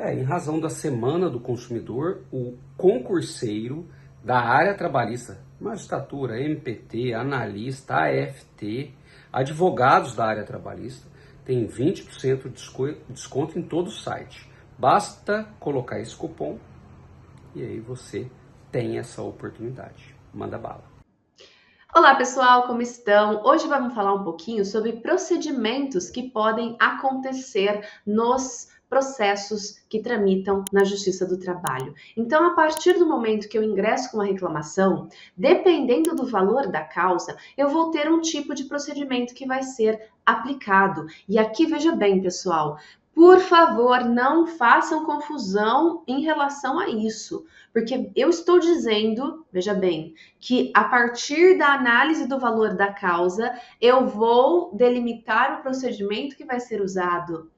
Em razão da Semana do Consumidor, o concurseiro da área trabalhista, magistratura, MPT, analista, AFT, advogados da área trabalhista, tem 20% de desconto em todo o site. Basta colocar esse cupom e aí você tem essa oportunidade. Manda bala. Olá pessoal, como estão? Hoje vamos falar um pouquinho sobre procedimentos que podem acontecer nos processos que tramitam na Justiça do Trabalho. Então, a partir do momento que eu ingresso com uma reclamação, dependendo do valor da causa, eu vou ter um tipo de procedimento que vai ser aplicado. E aqui veja bem, pessoal, por favor, não façam confusão em relação a isso, porque eu estou dizendo, veja bem, que a partir da análise do valor da causa, eu vou delimitar o procedimento que vai ser usado.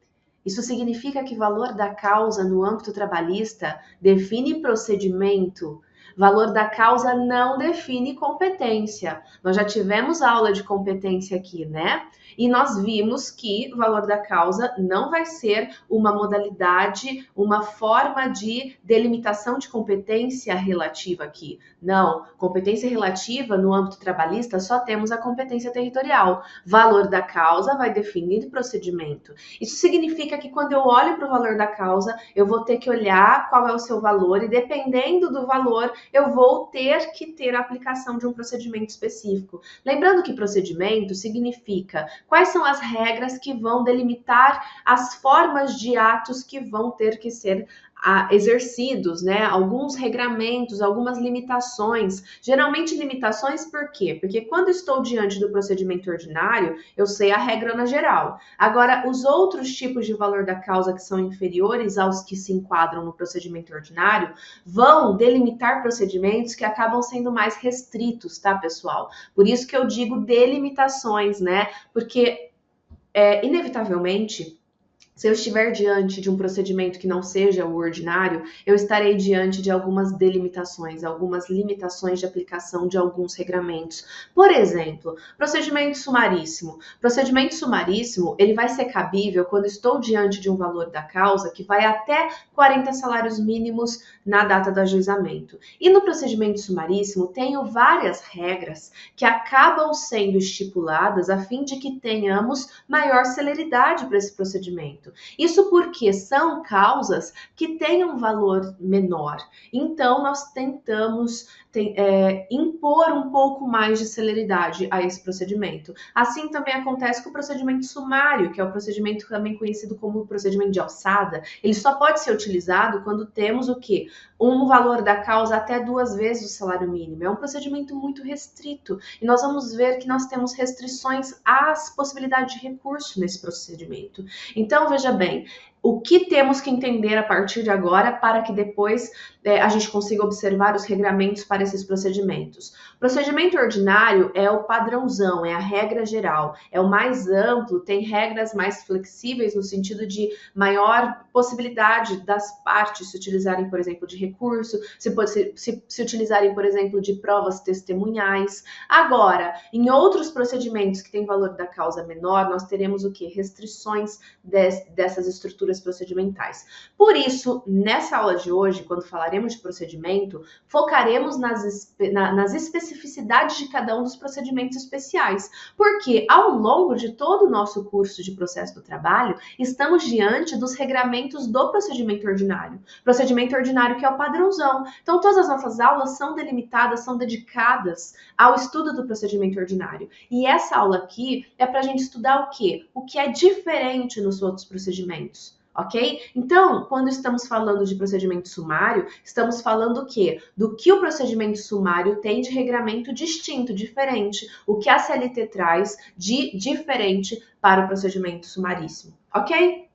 Isso significa que valor da causa no âmbito trabalhista define procedimento. Valor da causa não define competência. Nós já tivemos aula de competência aqui, né? E nós vimos que valor da causa não vai ser uma modalidade, uma forma de delimitação de competência relativa aqui. Não, competência relativa no âmbito trabalhista só temos a competência territorial. Valor da causa vai definir procedimento. Isso significa que quando eu olho para o valor da causa, eu vou ter que olhar qual é o seu valor e dependendo do valor, eu vou ter que ter a aplicação de um procedimento específico. Lembrando que procedimento significa quais são as regras que vão delimitar as formas de atos que vão ter que ser exercidos, né? Alguns regramentos, algumas limitações. Geralmente limitações por quê? Porque quando estou diante do procedimento ordinário, eu sei a regra na geral. Agora, os outros tipos de valor da causa que são inferiores aos que se enquadram no procedimento ordinário vão delimitar procedimentos que acabam sendo mais restritos, tá, pessoal? Por isso que eu digo delimitações, né? Porque, inevitavelmente, se eu estiver diante de um procedimento que não seja o ordinário, eu estarei diante de algumas delimitações, algumas limitações de aplicação de alguns regramentos. Por exemplo, procedimento sumaríssimo. Procedimento sumaríssimo, ele vai ser cabível quando estou diante de um valor da causa que vai até 40 salários mínimos na data do ajuizamento. E no procedimento sumaríssimo, tenho várias regras que acabam sendo estipuladas a fim de que tenhamos maior celeridade para esse procedimento. Isso porque são causas que têm um valor menor. Então, nós tentamos impor um pouco mais de celeridade a esse procedimento. Assim também acontece com o procedimento sumário, que é o procedimento também conhecido como procedimento de alçada. Ele só pode ser utilizado quando temos o quê? Um valor da causa até 2 vezes o salário mínimo. É um procedimento muito restrito. E nós vamos ver que nós temos restrições às possibilidades de recurso nesse procedimento. Então, veja bem, o que temos que entender a partir de agora para que depois a gente consiga observar os regramentos para esses procedimentos. Procedimento ordinário é o padrãozão, é a regra geral, é o mais amplo, tem regras mais flexíveis no sentido de maior possibilidade das partes se utilizarem, por exemplo, de recurso, se utilizarem, por exemplo, de provas testemunhais. Agora, em outros procedimentos que têm valor da causa menor, nós teremos o quê? Restrições dessas estruturas procedimentais. Por isso, nessa aula de hoje, quando falaremos de procedimento, focaremos nas especificidades de cada um dos procedimentos especiais, porque ao longo de todo o nosso curso de processo do trabalho, estamos diante dos regramentos do procedimento ordinário. Procedimento ordinário que é o padrãozão. Então, todas as nossas aulas são delimitadas, são dedicadas ao estudo do procedimento ordinário. E essa aula aqui é para a gente estudar o quê? O que é diferente nos outros procedimentos. Ok? Então, quando estamos falando de procedimento sumário, estamos falando o quê? Do que o procedimento sumário tem de regramento distinto, diferente, o que a CLT traz de diferente para o procedimento sumaríssimo, ok?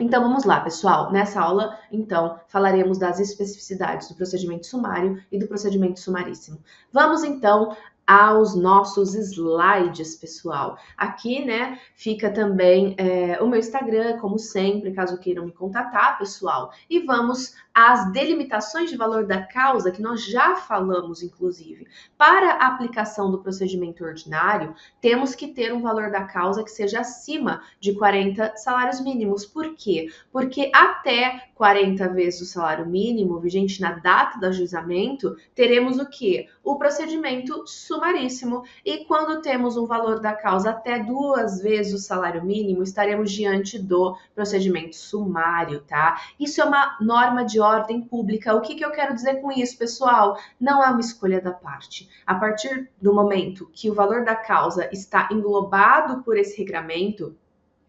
Então vamos lá, pessoal. Nessa aula, então, falaremos das especificidades do procedimento sumário e do procedimento sumaríssimo. Vamos então aos nossos slides, pessoal. Aqui, né, fica também o meu Instagram, como sempre, caso queiram me contatar, pessoal. E vamos às delimitações de valor da causa, que nós já falamos, inclusive. Para a aplicação do procedimento ordinário, temos que ter um valor da causa que seja acima de 40 salários mínimos. Por quê? Porque até 40 vezes o salário mínimo, vigente na data do ajuizamento, teremos o quê? O procedimento sumaríssimo. E quando temos um valor da causa até 2 vezes o salário mínimo, estaremos diante do procedimento sumário, tá? Isso é uma norma de ordem pública. O que eu quero dizer com isso, pessoal? Não é uma escolha da parte. A partir do momento que o valor da causa está englobado por esse regramento,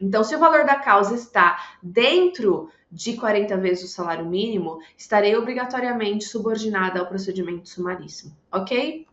então, se o valor da causa está dentro de 40 vezes o salário mínimo, estarei obrigatoriamente subordinada ao procedimento sumaríssimo, ok?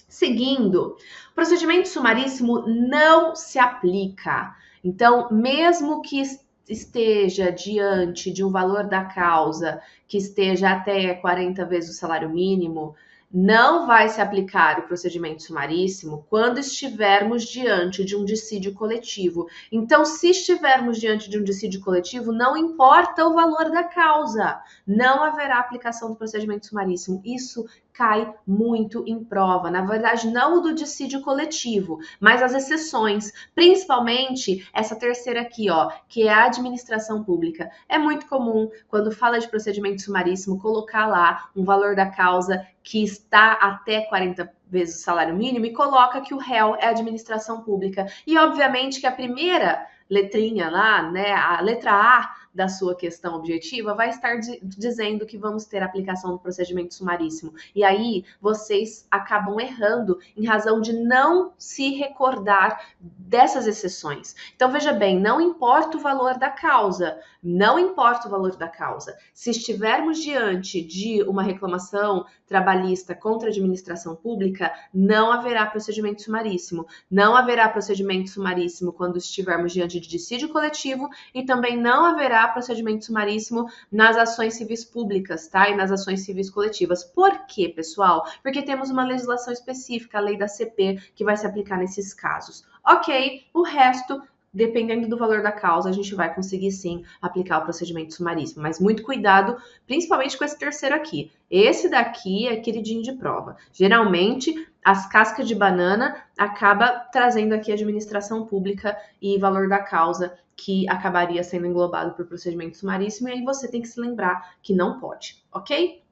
Seguindo, o procedimento sumaríssimo não se aplica. Então, mesmo que esteja diante de um valor da causa que esteja até 40 vezes o salário mínimo, não vai se aplicar o procedimento sumaríssimo quando estivermos diante de um dissídio coletivo. Então, se estivermos diante de um dissídio coletivo, não importa o valor da causa, não haverá aplicação do procedimento sumaríssimo. Isso cai muito em prova. Na verdade, não o do dissídio coletivo, mas as exceções, principalmente essa terceira aqui, ó, que é a administração pública. É muito comum, quando fala de procedimento sumaríssimo, colocar lá um valor da causa que está até 40 vezes o salário mínimo e coloca que o réu é a administração pública. E, obviamente, que a primeira letrinha lá, né, a letra A da sua questão objetiva vai estar dizendo que vamos ter aplicação do procedimento sumaríssimo. E aí vocês acabam errando em razão de não se recordar dessas exceções. Então veja bem, não importa o valor da causa, não importa o valor da causa. Se estivermos diante de uma reclamação trabalhista contra a administração pública, não haverá procedimento sumaríssimo. Não haverá procedimento sumaríssimo quando estivermos diante de dissídio coletivo e também não haverá procedimento sumaríssimo nas ações civis públicas, tá? E nas ações civis coletivas. Por quê, pessoal? Porque temos uma legislação específica, a lei da CP, que vai se aplicar nesses casos. Ok, o resto, dependendo do valor da causa, a gente vai conseguir sim aplicar o procedimento sumaríssimo. Mas muito cuidado, principalmente com esse terceiro aqui. Esse daqui é queridinho de prova. Geralmente, as cascas de banana acaba trazendo aqui administração pública e valor da causa, que acabaria sendo englobado por procedimento sumaríssimo, e aí você tem que se lembrar que não pode, ok?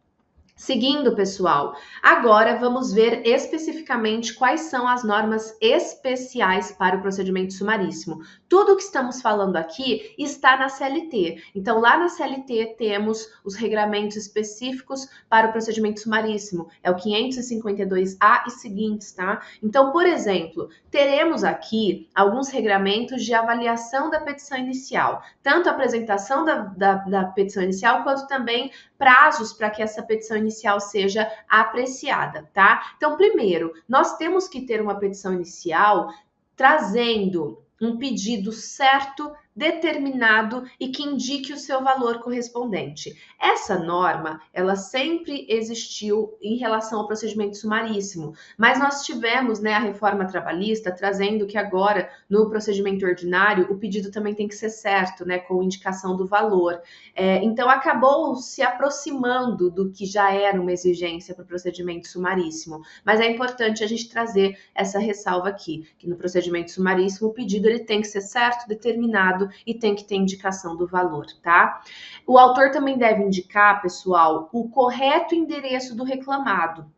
Seguindo, pessoal, agora vamos ver especificamente quais são as normas especiais para o procedimento sumaríssimo. Tudo o que estamos falando aqui está na CLT. Então, lá na CLT temos os regramentos específicos para o procedimento sumaríssimo. É o 552A e seguintes, tá? Então, por exemplo, teremos aqui alguns regramentos de avaliação da petição inicial. Tanto a apresentação da petição inicial, quanto também prazos para que essa petição inicial seja apreciada, tá? Então, primeiro, nós temos que ter uma petição inicial trazendo um pedido certo, determinado e que indique o seu valor correspondente. Essa norma, ela sempre existiu em relação ao procedimento sumaríssimo, mas nós tivemos, né, a reforma trabalhista trazendo que agora, no procedimento ordinário, o pedido também tem que ser certo, né, com indicação do valor. Então, acabou se aproximando do que já era uma exigência para o procedimento sumaríssimo, mas é importante a gente trazer essa ressalva aqui, que no procedimento sumaríssimo, o pedido ele tem que ser certo, determinado, e tem que ter indicação do valor, tá? O autor também deve indicar, pessoal, o correto endereço do reclamado,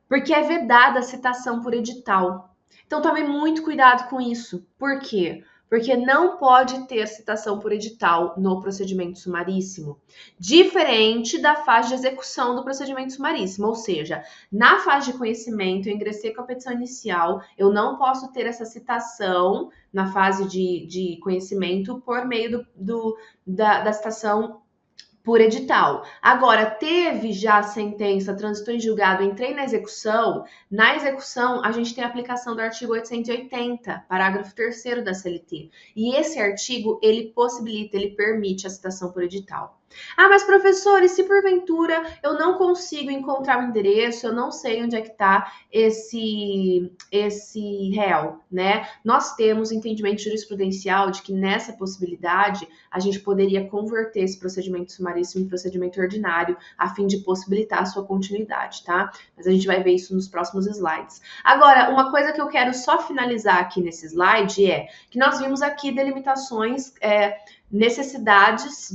porque é vedada a citação por edital. Então, tome muito cuidado com isso. Por quê? Porque não pode ter citação por edital no procedimento sumaríssimo, diferente da fase de execução do procedimento sumaríssimo, ou seja, na fase de conhecimento, eu ingressei com a petição inicial, eu não posso ter essa citação na fase de conhecimento por meio da citação por edital. Agora, teve já a sentença, transitou em julgado, entrei na execução a gente tem a aplicação do artigo 880, parágrafo 3º da CLT. E esse artigo, ele possibilita, ele permite a citação por edital. Ah, mas professor, e se porventura eu não consigo encontrar o endereço, eu não sei onde é que está esse réu, né? Nós temos entendimento jurisprudencial de que nessa possibilidade a gente poderia converter esse procedimento sumaríssimo em procedimento ordinário a fim de possibilitar a sua continuidade, tá? Mas a gente vai ver isso nos próximos slides. Agora, uma coisa que eu quero só finalizar aqui nesse slide é que nós vimos aqui delimitações, necessidades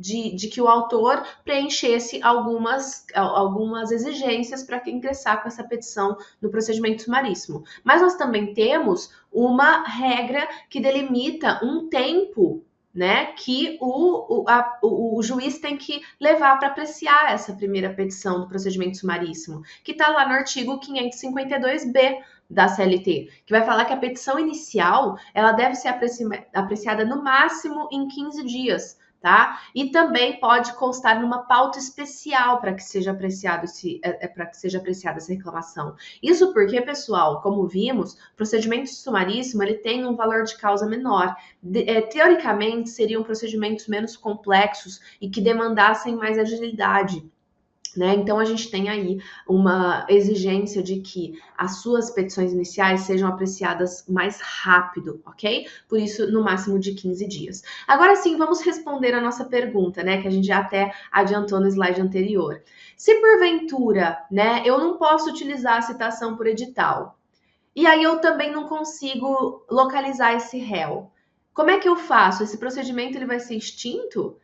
de que o autor preenchesse algumas exigências para ingressar com essa petição no procedimento sumaríssimo. Mas nós também temos uma regra que delimita um tempo, né, que o juiz tem que levar para apreciar essa primeira petição do procedimento sumaríssimo, que está lá no artigo 552b da CLT, que vai falar que a petição inicial ela deve ser apreciada no máximo em 15 dias, tá? E também pode constar numa pauta especial para que seja apreciada essa reclamação. Isso porque, pessoal, como vimos, o procedimento sumaríssimo ele tem um valor de causa menor. Teoricamente, seriam procedimentos menos complexos e que demandassem mais agilidade. Né? Então, a gente tem aí uma exigência de que as suas petições iniciais sejam apreciadas mais rápido, ok? Por isso, no máximo de 15 dias. Agora sim, vamos responder a nossa pergunta, né? Que a gente já até adiantou no slide anterior. Se porventura, né, eu não posso utilizar a citação por edital, e aí eu também não consigo localizar esse réu, como é que eu faço? Esse procedimento ele vai ser extinto?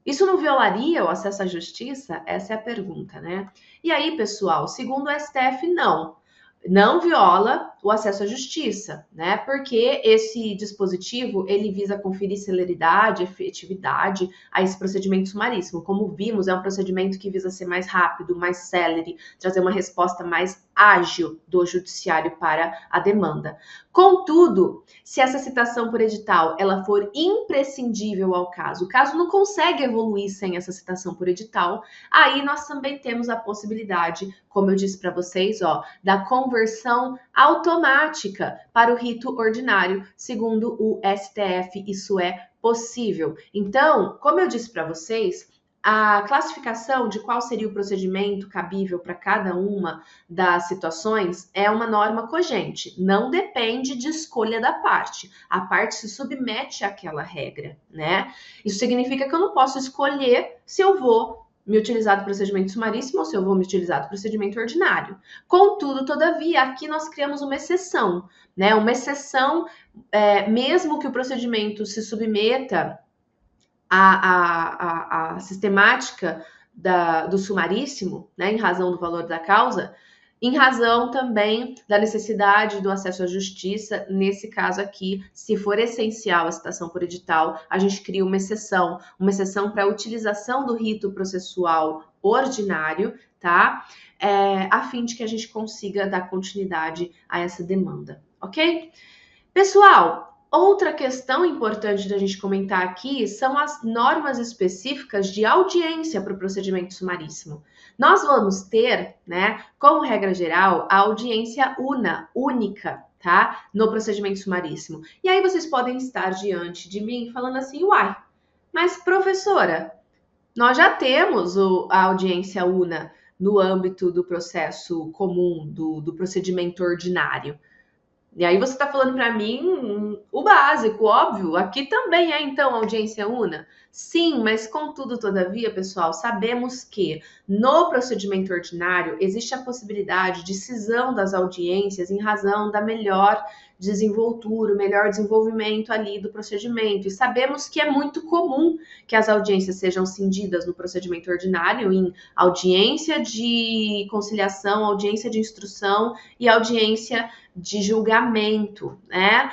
Isso não violaria o acesso à justiça? Essa é a pergunta, né? E aí, pessoal, segundo o STF, não viola o acesso à justiça, né? Porque esse dispositivo, ele visa conferir celeridade, efetividade a esse procedimento sumaríssimo. Como vimos, é um procedimento que visa ser mais rápido, mais célere, trazer uma resposta mais ágil do judiciário para a demanda. Contudo, se essa citação por edital ela for imprescindível ao caso, o caso não consegue evoluir sem essa citação por edital, aí nós também temos a possibilidade, como eu disse para vocês, da conversão automática para o rito ordinário, segundo o STF, isso é possível. Então, como eu disse para vocês, a classificação de qual seria o procedimento cabível para cada uma das situações é uma norma cogente, não depende de escolha da parte. A parte se submete àquela regra, né? Isso significa que eu não posso escolher se eu vou me utilizar do procedimento sumaríssimo ou se eu vou me utilizar do procedimento ordinário. Contudo, todavia, aqui nós criamos uma exceção, né? Uma exceção, mesmo que o procedimento se submeta a sistemática do sumaríssimo, né, em razão do valor da causa, em razão também da necessidade do acesso à justiça. Nesse caso aqui, se for essencial a citação por edital, a gente cria uma exceção para a utilização do rito processual ordinário, tá? A fim de que a gente consiga dar continuidade a essa demanda, ok? Pessoal, outra questão importante da gente comentar aqui são as normas específicas de audiência para o procedimento sumaríssimo. Nós vamos ter, né, como regra geral, a audiência única, tá, no procedimento sumaríssimo. E aí vocês podem estar diante de mim falando assim, uai, mas professora, nós já temos a audiência una no âmbito do processo comum, do procedimento ordinário. E aí você está falando para mim o básico, óbvio. Aqui também é, então, audiência una? Sim, mas contudo, todavia, pessoal, sabemos que no procedimento ordinário existe a possibilidade de cisão das audiências em razão da melhor desenvoltura, o melhor desenvolvimento ali do procedimento. E sabemos que é muito comum que as audiências sejam cindidas no procedimento ordinário em audiência de conciliação, audiência de instrução e audiência de julgamento, né?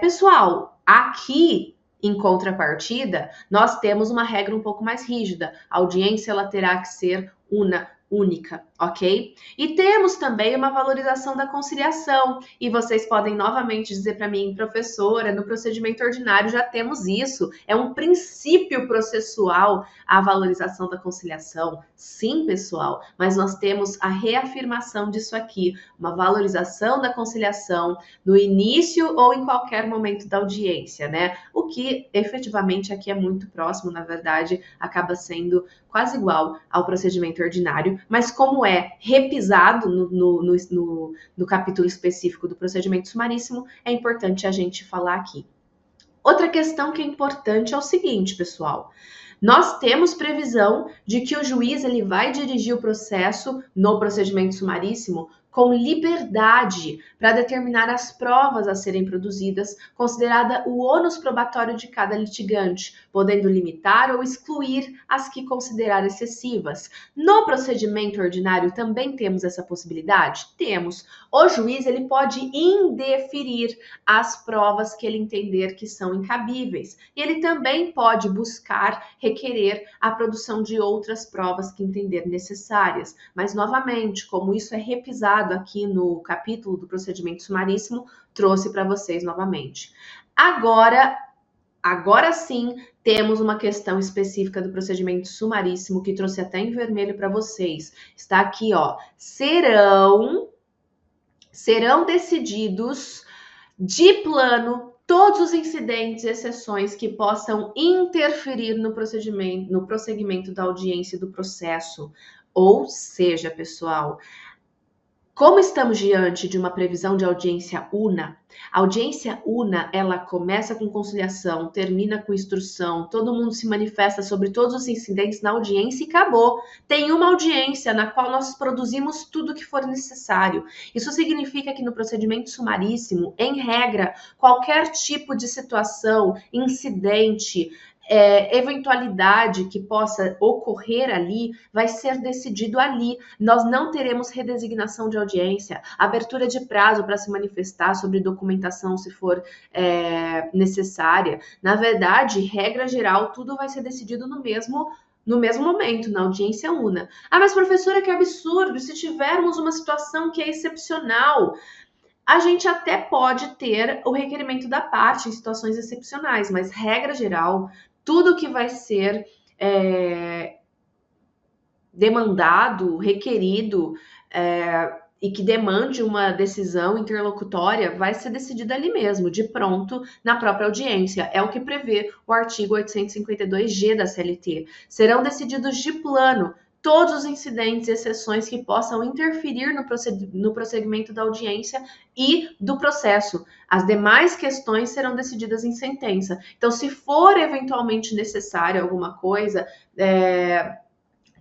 Pessoal, aqui, em contrapartida, nós temos uma regra um pouco mais rígida. A audiência ela terá que ser única, ok? E temos também uma valorização da conciliação. E vocês podem novamente dizer para mim, professora, no procedimento ordinário já temos isso. É um princípio processual a valorização da conciliação. Sim, pessoal, mas nós temos a reafirmação disso aqui, uma valorização da conciliação no início ou em qualquer momento da audiência, né? O que efetivamente aqui é muito próximo, na verdade, acaba sendo quase igual ao procedimento ordinário, mas como é repisado no capítulo específico do procedimento sumaríssimo, é importante a gente falar aqui. Outra questão que é importante é o seguinte, pessoal. Nós temos previsão de que o juiz ele vai dirigir o processo no procedimento sumaríssimo com liberdade para determinar as provas a serem produzidas, considerada o ônus probatório de cada litigante, podendo limitar ou excluir as que considerar excessivas. No procedimento ordinário também temos essa possibilidade? Temos. O juiz ele pode indeferir as provas que ele entender que são incabíveis. E ele também pode buscar, requerer a produção de outras provas que entender necessárias. Mas, novamente, como isso é repisado aqui no capítulo do procedimento sumaríssimo, trouxe para vocês novamente. Agora sim, temos uma questão específica do procedimento sumaríssimo que trouxe até em vermelho para vocês. Está aqui, ó. Serão decididos de plano todos os incidentes e exceções que possam interferir no prosseguimento da audiência e do processo. Ou seja, pessoal, como estamos diante de uma previsão de audiência una, a audiência una, ela começa com conciliação, termina com instrução, todo mundo se manifesta sobre todos os incidentes na audiência e acabou. Tem uma audiência na qual nós produzimos tudo o que for necessário. Isso significa que no procedimento sumaríssimo, em regra, qualquer tipo de situação, incidente, eventualidade que possa ocorrer ali, vai ser decidido ali. Nós não teremos redesignação de audiência, abertura de prazo para se manifestar sobre documentação se for necessária. Na verdade, regra geral, tudo vai ser decidido no mesmo momento, na audiência una. Ah, mas professora, que absurdo, se tivermos uma situação que é excepcional, a gente até pode ter o requerimento da parte em situações excepcionais, mas regra geral, tudo que vai ser demandado, requerido e que demande uma decisão interlocutória vai ser decidido ali mesmo, de pronto, na própria audiência. É o que prevê o artigo 852G da CLT. Serão decididos de plano todos os incidentes e exceções que possam interferir no prosseguimento da audiência e do processo. As demais questões serão decididas em sentença. Então, se for eventualmente necessário alguma coisa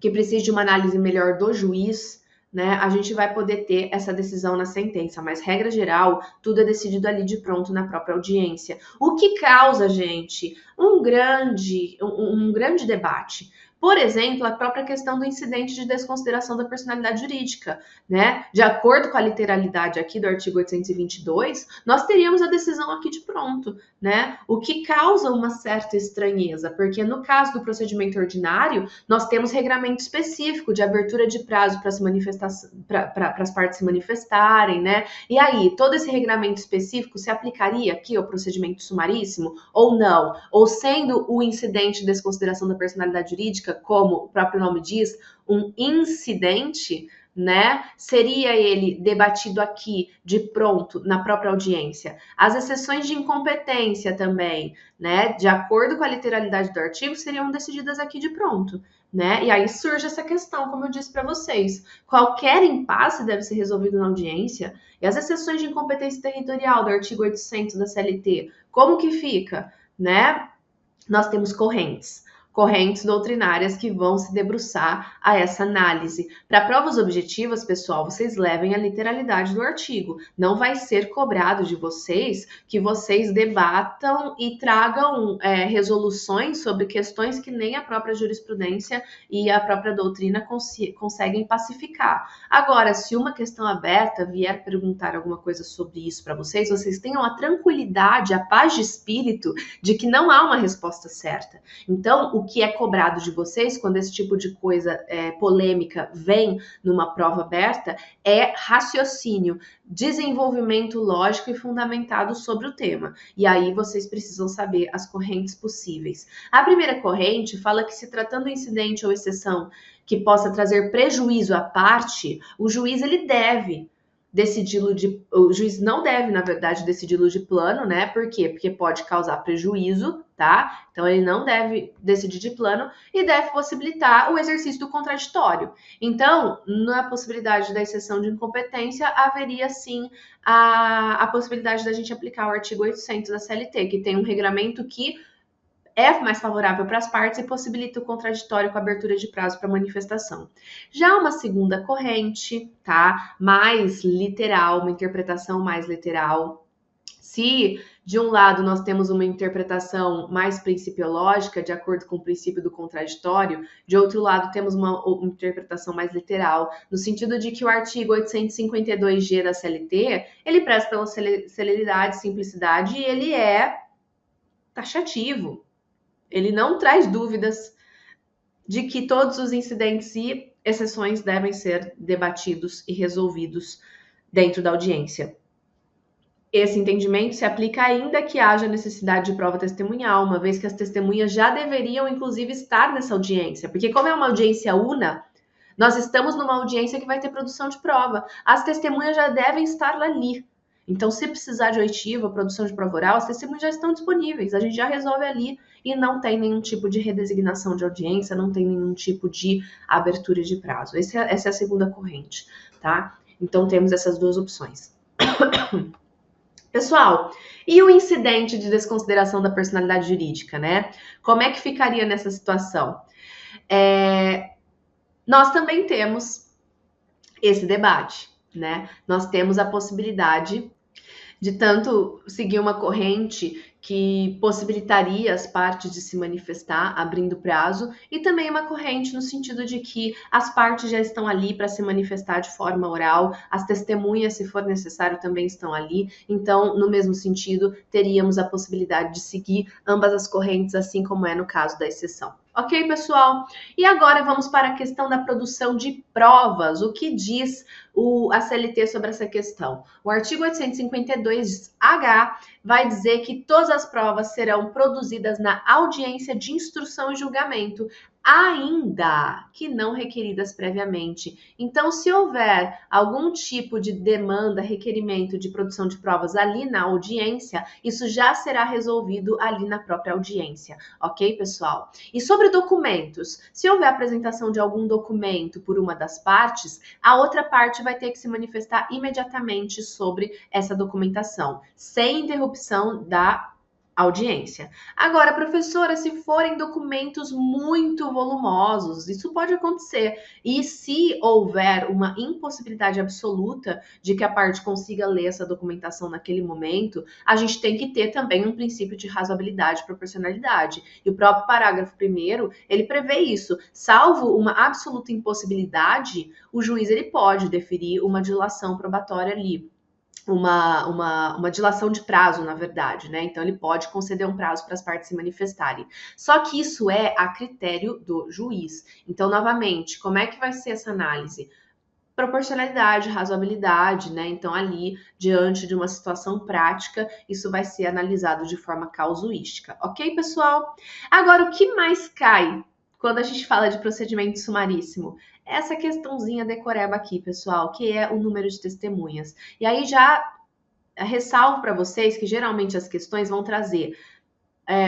que precise de uma análise melhor do juiz, né, a gente vai poder ter essa decisão na sentença, mas regra geral, tudo é decidido ali de pronto na própria audiência. O que causa, gente, um grande debate. Por exemplo, a própria questão do incidente de desconsideração da personalidade jurídica, né? De acordo com a literalidade aqui do artigo 822, nós teríamos a decisão aqui de pronto, né? O que causa uma certa estranheza, porque no caso do procedimento ordinário, nós temos regramento específico de abertura de prazo para as partes se manifestarem, né? E aí, todo esse regramento específico se aplicaria aqui ao procedimento sumaríssimo ou não? Ou sendo o incidente de desconsideração da personalidade jurídica, como o próprio nome diz, um incidente, né? Seria ele debatido aqui de pronto na própria audiência. As exceções de incompetência também, né? De acordo com a literalidade do artigo, seriam decididas aqui de pronto, né? E aí surge essa questão, como eu disse para vocês, qualquer impasse deve ser resolvido na audiência. E as exceções de incompetência territorial do artigo 800 da CLT, como que fica, né? Nós temos correntes doutrinárias que vão se debruçar a essa análise. Para provas objetivas, pessoal, vocês levem a literalidade do artigo. Não vai ser cobrado de vocês que vocês debatam e tragam resoluções sobre questões que nem a própria jurisprudência e a própria doutrina conseguem pacificar. Agora, se uma questão aberta vier perguntar alguma coisa sobre isso para vocês, vocês tenham a tranquilidade, a paz de espírito de que não há uma resposta certa. Então, o que é cobrado de vocês quando esse tipo de coisa polêmica vem numa prova aberta é raciocínio, desenvolvimento lógico e fundamentado sobre o tema. E aí vocês precisam saber as correntes possíveis. A primeira corrente fala que, se tratando de incidente ou exceção que possa trazer prejuízo à parte, o juiz ele deve o juiz não deve, na verdade, decidi-lo de plano, né? Por quê? Porque pode causar prejuízo, tá? Então, ele não deve decidir de plano e deve possibilitar o exercício do contraditório. Então, na possibilidade da exceção de incompetência, haveria, sim, a possibilidade da gente aplicar o artigo 800 da CLT, que tem um regramento que é mais favorável para as partes e possibilita o contraditório com a abertura de prazo para manifestação. Já uma segunda corrente, tá? Mais literal, uma interpretação mais literal. Se de um lado nós temos uma interpretação mais principiológica, de acordo com o princípio do contraditório, de outro lado temos uma interpretação mais literal, no sentido de que o artigo 852G da CLT, ele preza pela celeridade, simplicidade e ele é taxativo. Ele não traz dúvidas de que todos os incidentes e exceções devem ser debatidos e resolvidos dentro da audiência. Esse entendimento se aplica ainda que haja necessidade de prova testemunhal, uma vez que as testemunhas já deveriam, inclusive, estar nessa audiência. Porque como é uma audiência una, nós estamos numa audiência que vai ter produção de prova. As testemunhas já devem estar ali. Então, se precisar de oitiva, produção de prova oral, as testemunhas já estão disponíveis. A gente já resolve ali e não tem nenhum tipo de redesignação de audiência, não tem nenhum tipo de abertura de prazo. Essa é a segunda corrente, tá? Então, temos essas duas opções. Pessoal, e o incidente de desconsideração da personalidade jurídica, né? Como é que ficaria nessa situação? Nós também temos esse debate, né? Nós temos a possibilidade de tanto seguir uma corrente que possibilitaria as partes de se manifestar, abrindo prazo, e também uma corrente no sentido de que as partes já estão ali para se manifestar de forma oral, as testemunhas, se for necessário, também estão ali. Então, no mesmo sentido, teríamos a possibilidade de seguir ambas as correntes, assim como é no caso da exceção. Ok, pessoal? E agora vamos para a questão da produção de provas. O que diz a CLT sobre essa questão? O artigo 852H vai dizer que todas as provas serão produzidas na audiência de instrução e julgamento, ainda que não requeridas previamente. Então, se houver algum tipo de demanda, requerimento de produção de provas ali na audiência, isso já será resolvido ali na própria audiência, ok, pessoal? E sobre documentos, se houver apresentação de algum documento por uma das partes, a outra parte vai ter que se manifestar imediatamente sobre essa documentação, sem interrupção da audiência. Agora, professora, se forem documentos muito volumosos, isso pode acontecer. E se houver uma impossibilidade absoluta de que a parte consiga ler essa documentação naquele momento, a gente tem que ter também um princípio de razoabilidade e proporcionalidade. E o próprio parágrafo 1º, ele prevê isso. Salvo uma absoluta impossibilidade, o juiz ele pode deferir uma dilação probatória ali. Uma dilação de prazo, na verdade, né? Então, ele pode conceder um prazo para as partes se manifestarem. Só que isso é a critério do juiz. Então, novamente, como é que vai ser essa análise? Proporcionalidade, razoabilidade, né? Então, ali, diante de uma situação prática, isso vai ser analisado de forma causuística. Ok, pessoal? Agora, o que mais cai quando a gente fala de procedimento sumaríssimo? Essa questãozinha decoreba aqui, pessoal, que é o número de testemunhas. E aí já ressalvo para vocês que geralmente as questões vão trazer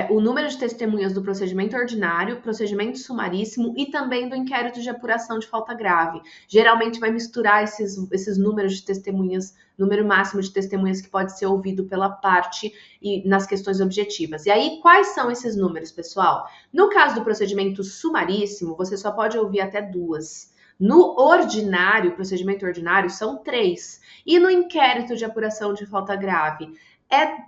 o número de testemunhas do procedimento ordinário, procedimento sumaríssimo e também do inquérito de apuração de falta grave. Geralmente vai misturar esses números de testemunhas, número máximo de testemunhas que pode ser ouvido pela parte e nas questões objetivas. E aí, quais são esses números, pessoal? No caso do procedimento sumaríssimo, você só pode ouvir até 2. No ordinário, procedimento ordinário, são 3. E no inquérito de apuração de falta grave, é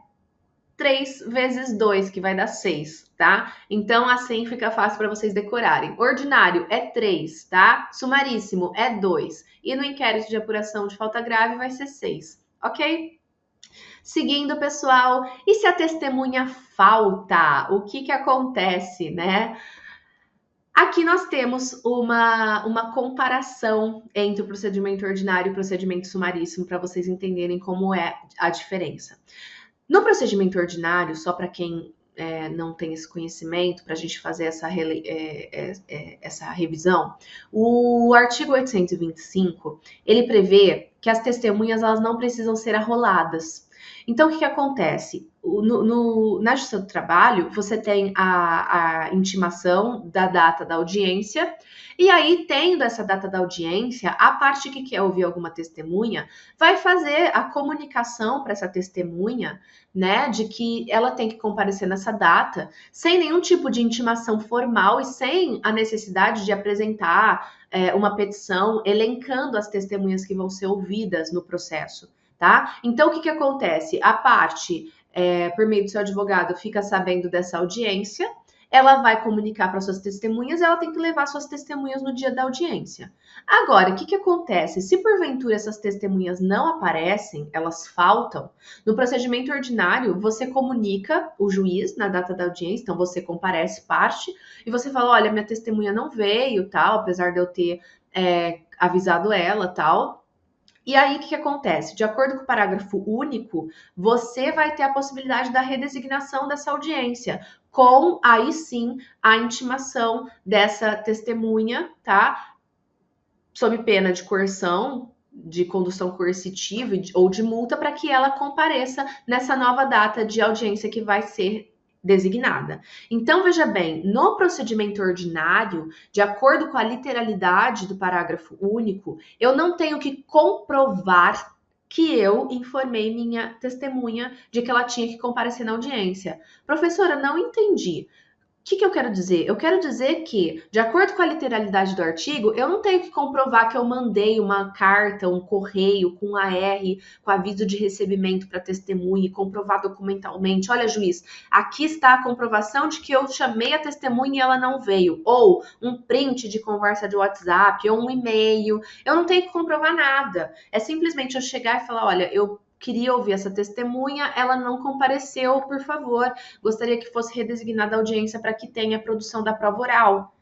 3 vezes 2, que vai dar 6, tá? Então, assim fica fácil para vocês decorarem. Ordinário é 3, tá? Sumaríssimo é 2. E no inquérito de apuração de falta grave vai ser 6, ok? Seguindo, pessoal, e se a testemunha falta? O que acontece, né? Aqui nós temos uma comparação entre o procedimento ordinário e o procedimento sumaríssimo, para vocês entenderem como é a diferença. No procedimento ordinário, só para quem não tem esse conhecimento, para a gente fazer essa revisão, o artigo 825, ele prevê que as testemunhas elas não precisam ser arroladas. Então, o que acontece? Na Justiça do Trabalho, você tem a intimação da data da audiência, e aí, tendo essa data da audiência, a parte que quer ouvir alguma testemunha vai fazer a comunicação para essa testemunha, né, de que ela tem que comparecer nessa data, sem nenhum tipo de intimação formal e sem a necessidade de apresentar uma petição elencando as testemunhas que vão ser ouvidas no processo, tá? Então, o que acontece? A parte por meio do seu advogado, fica sabendo dessa audiência, ela vai comunicar para suas testemunhas, ela tem que levar suas testemunhas no dia da audiência. Agora, o que acontece? Se porventura essas testemunhas não aparecem, elas faltam, no procedimento ordinário, você comunica o juiz na data da audiência, então você comparece parte e você fala: olha, minha testemunha não veio, tal, apesar de eu ter avisado ela, tal. E aí, o que acontece? De acordo com o parágrafo único, você vai ter a possibilidade da redesignação dessa audiência, com aí sim a intimação dessa testemunha, tá? Sob pena de coerção, de condução coercitiva ou de multa, para que ela compareça nessa nova data de audiência que vai ser designada. Então, veja bem, no procedimento ordinário, de acordo com a literalidade do parágrafo único, eu não tenho que comprovar que eu informei minha testemunha de que ela tinha que comparecer na audiência. Professora, não entendi. O que eu quero dizer? Eu quero dizer que, de acordo com a literalidade do artigo, eu não tenho que comprovar que eu mandei uma carta, um correio com AR, com aviso de recebimento para testemunha e comprovar documentalmente. Olha, juiz, aqui está a comprovação de que eu chamei a testemunha e ela não veio. Ou um print de conversa de WhatsApp, ou um e-mail. Eu não tenho que comprovar nada. É simplesmente eu chegar e falar: olha, eu queria ouvir essa testemunha, ela não compareceu, por favor, gostaria que fosse redesignada a audiência para que tenha a produção da prova oral.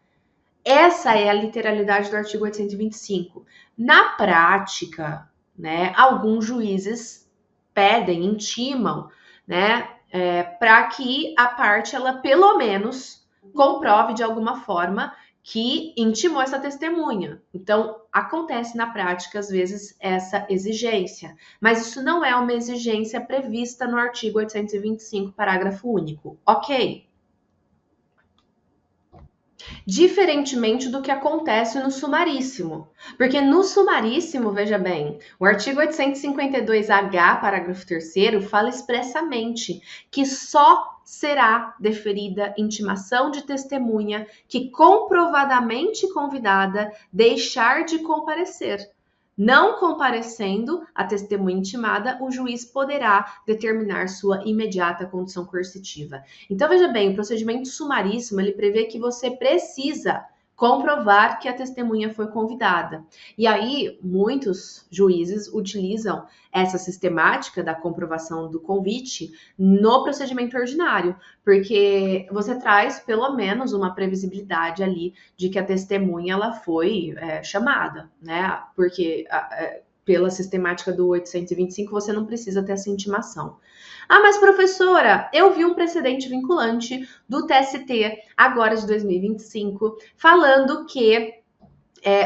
Essa é a literalidade do artigo 825. Na prática, né, alguns juízes pedem, intimam, né, para que a parte, ela pelo menos comprove de alguma forma que intimou essa testemunha. Então, acontece na prática, às vezes, essa exigência. Mas isso não é uma exigência prevista no artigo 825, parágrafo único. Ok? Diferentemente do que acontece no sumaríssimo. Porque no sumaríssimo, veja bem, o artigo 852-H, parágrafo 3º, fala expressamente que só será deferida intimação de testemunha que comprovadamente convidada deixar de comparecer. Não comparecendo a testemunha intimada, o juiz poderá determinar sua imediata condição coercitiva. Então, veja bem, o procedimento sumaríssimo, ele prevê que você precisa comprovar que a testemunha foi convidada. E aí, muitos juízes utilizam essa sistemática da comprovação do convite no procedimento ordinário, porque você traz pelo menos uma previsibilidade ali de que a testemunha ela foi chamada, né? Porque pela sistemática do 825 você não precisa ter essa intimação. Ah, mas professora, eu vi um precedente vinculante do TST, agora de 2025, falando que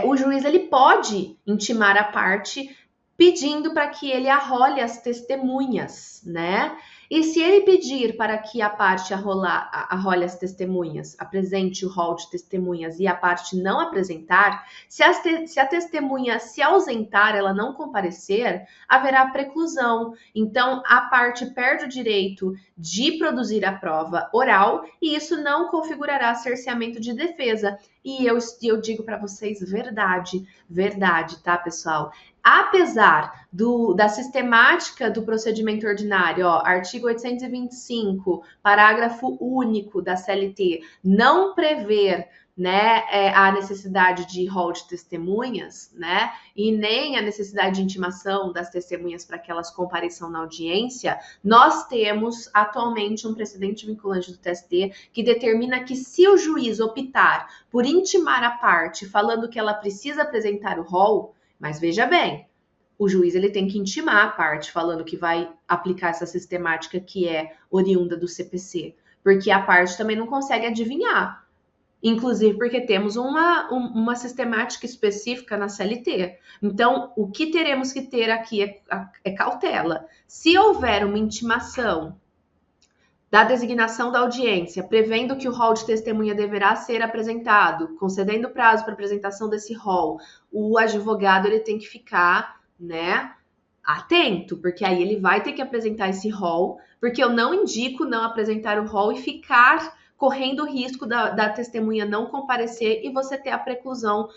o juiz ele pode intimar a parte pedindo para que ele arrole as testemunhas, né? E se ele pedir para que a parte arrole as testemunhas, apresente o rol de testemunhas e a parte não apresentar, se a testemunha se ausentar, ela não comparecer, haverá preclusão. Então, a parte perde o direito de produzir a prova oral e isso não configurará cerceamento de defesa. E eu digo para vocês verdade, tá, pessoal? Apesar da sistemática do procedimento ordinário, artigo 825, parágrafo único da CLT, não prever, né, a necessidade de rol de testemunhas, né, e nem a necessidade de intimação das testemunhas para que elas compareçam na audiência, nós temos atualmente um precedente vinculante do TST que determina que se o juiz optar por intimar a parte falando que ela precisa apresentar o rol, mas veja bem, o juiz ele tem que intimar a parte falando que vai aplicar essa sistemática que é oriunda do CPC, porque a parte também não consegue adivinhar. Inclusive porque temos uma sistemática específica na CLT. Então, o que teremos que ter aqui é cautela. Se houver uma intimação da designação da audiência, prevendo que o rol de testemunha deverá ser apresentado, concedendo prazo para apresentação desse rol, o advogado ele tem que ficar, né, atento, porque aí ele vai ter que apresentar esse rol, porque eu não indico não apresentar o rol e ficar correndo o risco da testemunha não comparecer e você ter a preclusão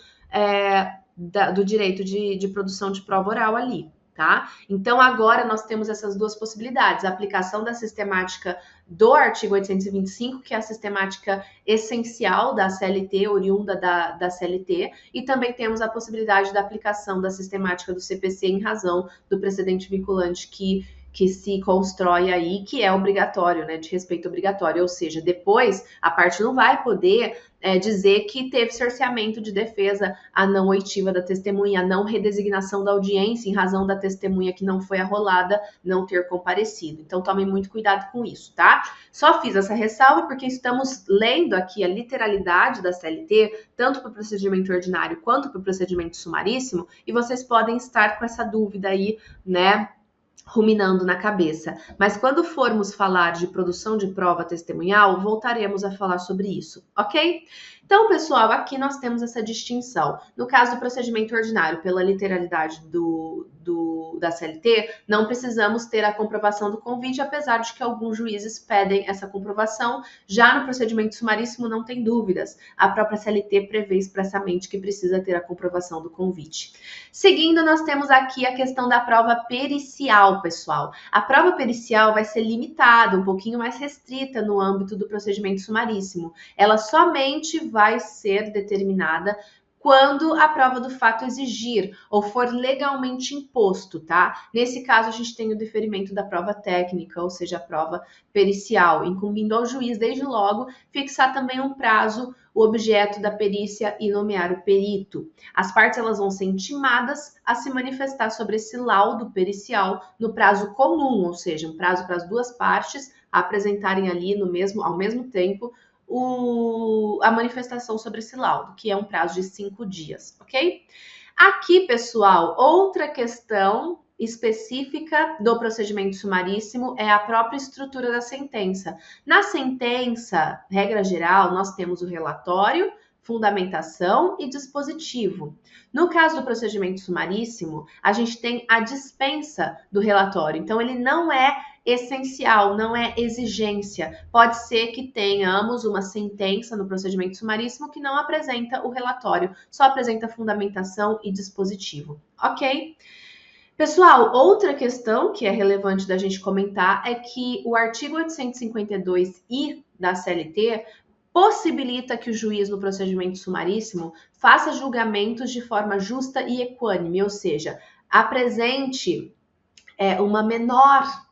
do direito de produção de prova oral ali. Tá? Então, agora nós temos essas duas possibilidades: a aplicação da sistemática do artigo 825, que é a sistemática essencial da CLT, oriunda da CLT, e também temos a possibilidade da aplicação da sistemática do CPC em razão do precedente vinculante que se constrói aí, que é obrigatório, né, de respeito obrigatório, ou seja, depois a parte não vai poder dizer que teve cerceamento de defesa a não oitiva da testemunha, a não redesignação da audiência em razão da testemunha que não foi arrolada não ter comparecido. Então, tomem muito cuidado com isso, tá? Só fiz essa ressalva porque estamos lendo aqui a literalidade da CLT, tanto para o procedimento ordinário quanto para o procedimento sumaríssimo, e vocês podem estar com essa dúvida aí, né, ruminando na cabeça. Mas quando formos falar de produção de prova testemunhal, voltaremos a falar sobre isso, ok? Então, pessoal, aqui nós temos essa distinção. No caso do procedimento ordinário, pela literalidade da CLT, não precisamos ter a comprovação do convite, apesar de que alguns juízes pedem essa comprovação. Já no procedimento sumaríssimo, não tem dúvidas. A própria CLT prevê expressamente que precisa ter a comprovação do convite. Seguindo, nós temos aqui a questão da prova pericial, pessoal. A prova pericial vai ser limitada, um pouquinho mais restrita no âmbito do procedimento sumaríssimo. Ela somente vai ser determinada quando a prova do fato exigir ou for legalmente imposto, tá? Nesse caso, a gente tem o deferimento da prova técnica, ou seja, a prova pericial, incumbindo ao juiz, desde logo, fixar também um prazo, o objeto da perícia e nomear o perito. As partes elas vão ser intimadas a se manifestar sobre esse laudo pericial no prazo comum, ou seja, um prazo para as duas partes apresentarem ali ao mesmo tempo a manifestação sobre esse laudo, que é um prazo de 5 dias, ok? Aqui, pessoal, outra questão específica do procedimento sumaríssimo é a própria estrutura da sentença. Na sentença, regra geral, nós temos o relatório, fundamentação e dispositivo. No caso do procedimento sumaríssimo, a gente tem a dispensa do relatório. Então, ele não é essencial, não é exigência. Pode ser que tenhamos uma sentença no procedimento sumaríssimo que não apresenta o relatório, só apresenta fundamentação e dispositivo, ok? Pessoal, outra questão que é relevante da gente comentar é que o artigo 852-I da CLT possibilita que o juiz no procedimento sumaríssimo faça julgamentos de forma justa e equânime, ou seja, apresente uma menor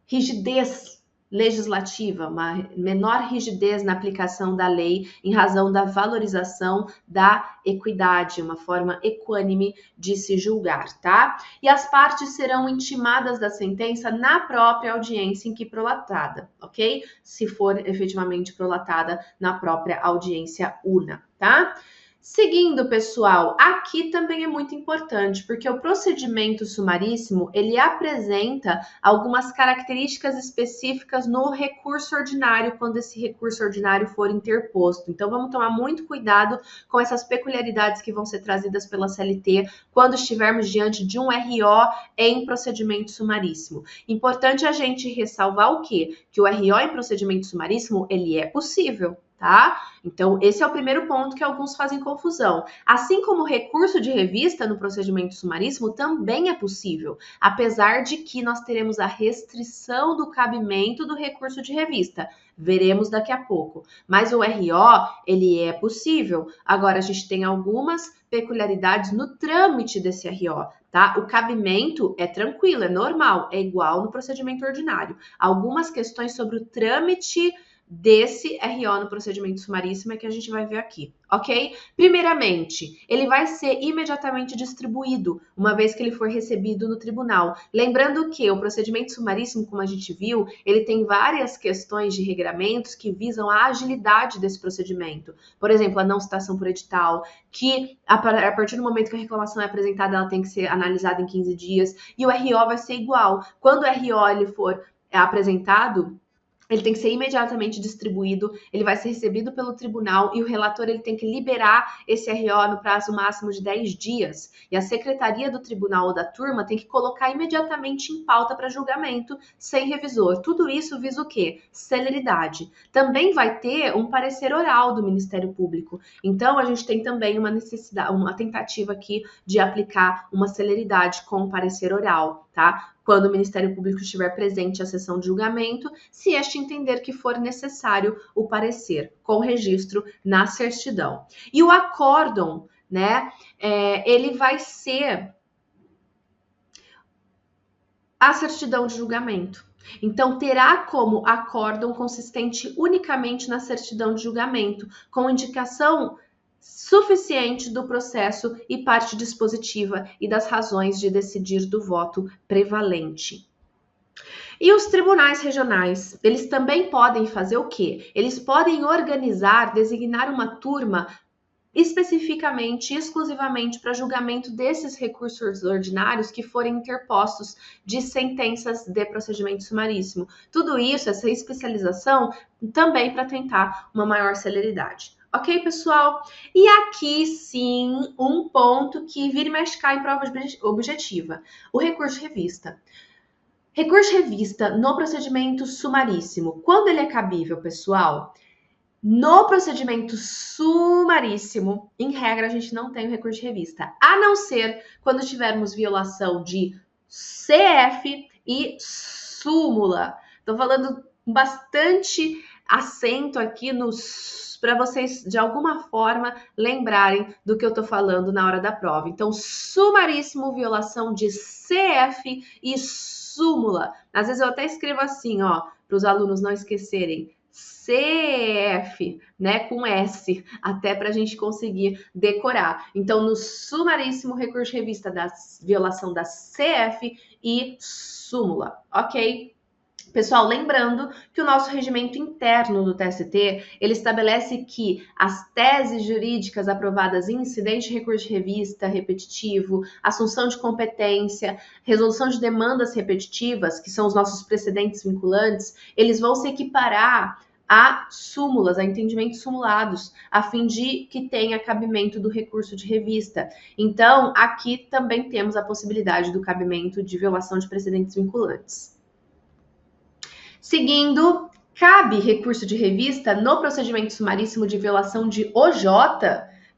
rigidez legislativa, uma menor rigidez na aplicação da lei em razão da valorização da equidade, uma forma equânime de se julgar, tá? E as partes serão intimadas da sentença na própria audiência em que prolatada, ok? Se for efetivamente prolatada na própria audiência una, tá? Seguindo, pessoal, aqui também é muito importante, porque o procedimento sumaríssimo, ele apresenta algumas características específicas no recurso ordinário, quando esse recurso ordinário for interposto. Então, vamos tomar muito cuidado com essas peculiaridades que vão ser trazidas pela CLT quando estivermos diante de um RO em procedimento sumaríssimo. Importante a gente ressalvar o quê? Que o RO em procedimento sumaríssimo, ele é possível, tá? Então, esse é o primeiro ponto que alguns fazem confusão. Assim como o recurso de revista no procedimento sumaríssimo também é possível, apesar de que nós teremos a restrição do cabimento do recurso de revista. Veremos daqui a pouco. Mas o RO, ele é possível. Agora, a gente tem algumas peculiaridades no trâmite desse RO, tá? O cabimento é tranquilo, é normal, é igual no procedimento ordinário. Algumas questões sobre o trâmite desse RO no procedimento sumaríssimo é que a gente vai ver aqui, ok? Primeiramente, ele vai ser imediatamente distribuído, uma vez que ele for recebido no tribunal. Lembrando que o procedimento sumaríssimo, como a gente viu, ele tem várias questões de regramentos que visam a agilidade desse procedimento. Por exemplo, a não citação por edital, que a partir do momento que a reclamação é apresentada, ela tem que ser analisada em 15 dias, e o RO vai ser igual. Quando o RO ele for apresentado ele tem que ser imediatamente distribuído, ele vai ser recebido pelo tribunal e o relator ele tem que liberar esse RO no prazo máximo de 10 dias. E a secretaria do tribunal ou da turma tem que colocar imediatamente em pauta para julgamento sem revisor. Tudo isso visa o quê? Celeridade. Também vai ter um parecer oral do Ministério Público. Então, a gente tem também uma necessidade, uma tentativa aqui de aplicar uma celeridade com o parecer oral, tá? Quando o Ministério Público estiver presente à sessão de julgamento, se este entender que for necessário o parecer, com registro na certidão. E o acórdão, né, ele vai ser a certidão de julgamento. Então, terá como acórdão consistente unicamente na certidão de julgamento, com indicação suficiente do processo e parte dispositiva e das razões de decidir do voto prevalente. E os tribunais regionais, eles também podem fazer o quê? Eles podem organizar, designar uma turma especificamente, exclusivamente para julgamento desses recursos ordinários que forem interpostos de sentenças de procedimento sumaríssimo. Tudo isso, essa especialização, também para tentar uma maior celeridade. Ok, pessoal? E aqui sim, um ponto que vira e mexe cai em prova objetiva: o recurso de revista. Recurso de revista no procedimento sumaríssimo. Quando ele é cabível, pessoal? No procedimento sumaríssimo, em regra, a gente não tem o recurso de revista, a não ser quando tivermos violação de CF e súmula. Estou falando bastante acento aqui para vocês, de alguma forma, lembrarem do que eu estou falando na hora da prova. Então, sumaríssimo, violação de CF e súmula. Às vezes eu até escrevo assim, ó, para os alunos não esquecerem. CF, né, com S, até para a gente conseguir decorar. Então, no sumaríssimo recurso de revista da violação da CF e súmula, ok? Pessoal, lembrando que o nosso regimento interno do TST, ele estabelece que as teses jurídicas aprovadas em incidente de recurso de revista repetitivo, assunção de competência, resolução de demandas repetitivas, que são os nossos precedentes vinculantes, eles vão se equiparar a súmulas, a entendimentos sumulados, a fim de que tenha cabimento do recurso de revista. Então, aqui também temos a possibilidade do cabimento de violação de precedentes vinculantes. Seguindo, cabe recurso de revista no procedimento sumaríssimo de violação de OJ?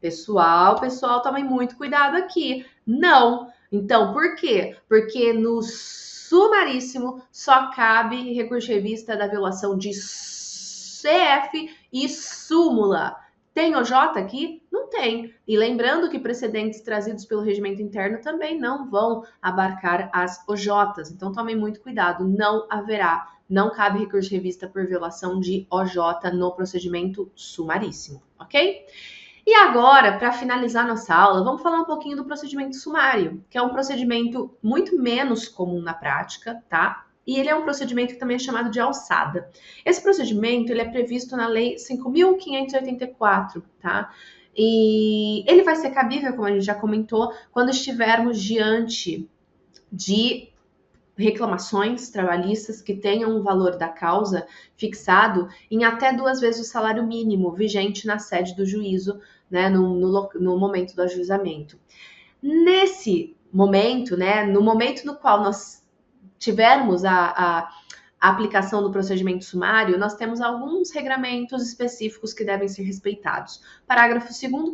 Pessoal, tomem muito cuidado aqui. Não. Então, por quê? Porque no sumaríssimo só cabe recurso de revista da violação de CF e súmula. Tem OJ aqui? Não tem. E lembrando que precedentes trazidos pelo regimento interno também não vão abarcar as OJs. Então, tomem muito cuidado. Não haverá, não cabe recurso de revista por violação de OJ no procedimento sumaríssimo, ok? E agora, para finalizar nossa aula, vamos falar um pouquinho do procedimento sumário, que é um procedimento muito menos comum na prática, tá? E ele é um procedimento que também é chamado de alçada. Esse procedimento, ele é previsto na Lei 5.584, tá? E ele vai ser cabível, como a gente já comentou, quando estivermos diante de reclamações trabalhistas que tenham o valor da causa fixado em até 2 vezes o salário mínimo vigente na sede do juízo, né, no momento do ajuizamento. Nesse momento, né, no momento no qual nós tivermos a aplicação do procedimento sumário, nós temos alguns regramentos específicos que devem ser respeitados. Parágrafo 2º,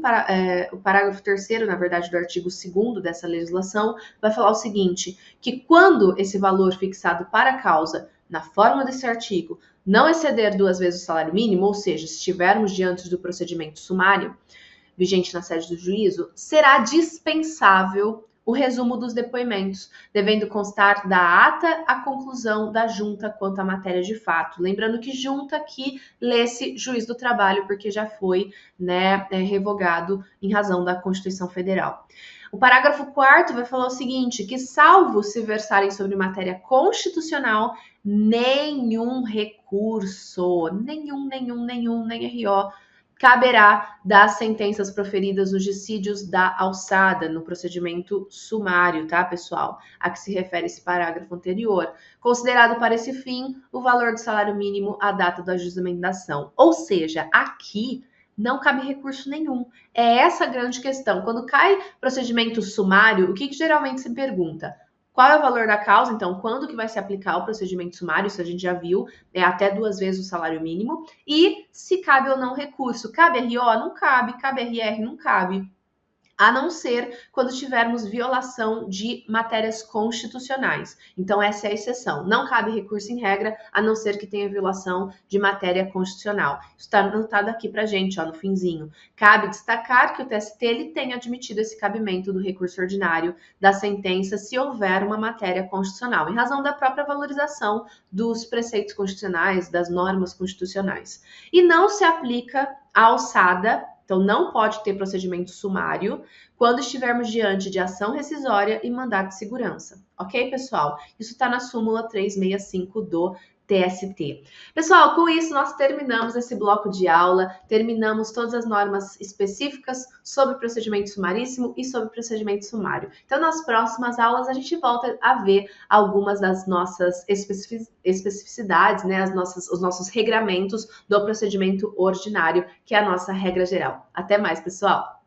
o parágrafo 3º, na verdade, do artigo 2º dessa legislação, vai falar o seguinte, que quando esse valor fixado para a causa, na forma desse artigo, não exceder 2 vezes o salário mínimo, ou seja, se estivermos diante do procedimento sumário, vigente na sede do juízo, será dispensável o resumo dos depoimentos, devendo constar da ata a conclusão da junta quanto à matéria de fato. Lembrando que junta aqui lê-se juiz do trabalho, porque já foi, né, revogado em razão da Constituição Federal. O parágrafo 4º vai falar o seguinte, que salvo se versarem sobre matéria constitucional, nenhum recurso, nem RO, caberá das sentenças proferidas nos dissídios da alçada, no procedimento sumário, tá, pessoal? A que se refere esse parágrafo anterior. Considerado para esse fim o valor do salário mínimo à data do ajustamento da ação. Ou seja, aqui não cabe recurso nenhum. É essa a grande questão. Quando cai procedimento sumário, o que geralmente se pergunta? Qual é o valor da causa? Então, quando que vai se aplicar o procedimento sumário? Isso a gente já viu, é até 2 vezes o salário mínimo. E se cabe ou não recurso. Cabe RO? Não cabe. Cabe RR? Não cabe. A não ser quando tivermos violação de matérias constitucionais. Então, essa é a exceção. Não cabe recurso em regra, a não ser que tenha violação de matéria constitucional. Isso está anotado aqui para gente, ó, no finzinho. Cabe destacar que o TST ele tem admitido esse cabimento do recurso ordinário da sentença se houver uma matéria constitucional, em razão da própria valorização dos preceitos constitucionais, das normas constitucionais. E não se aplica a alçada. Então, não pode ter procedimento sumário quando estivermos diante de ação rescisória e mandato de segurança. Ok, pessoal? Isso está na súmula 365 do TST. Pessoal, com isso nós terminamos esse bloco de aula, terminamos todas as normas específicas sobre procedimento sumaríssimo e sobre procedimento sumário. Então, nas próximas aulas a gente volta a ver algumas das nossas especificidades, né, os nossos regramentos do procedimento ordinário, que é a nossa regra geral. Até mais, pessoal!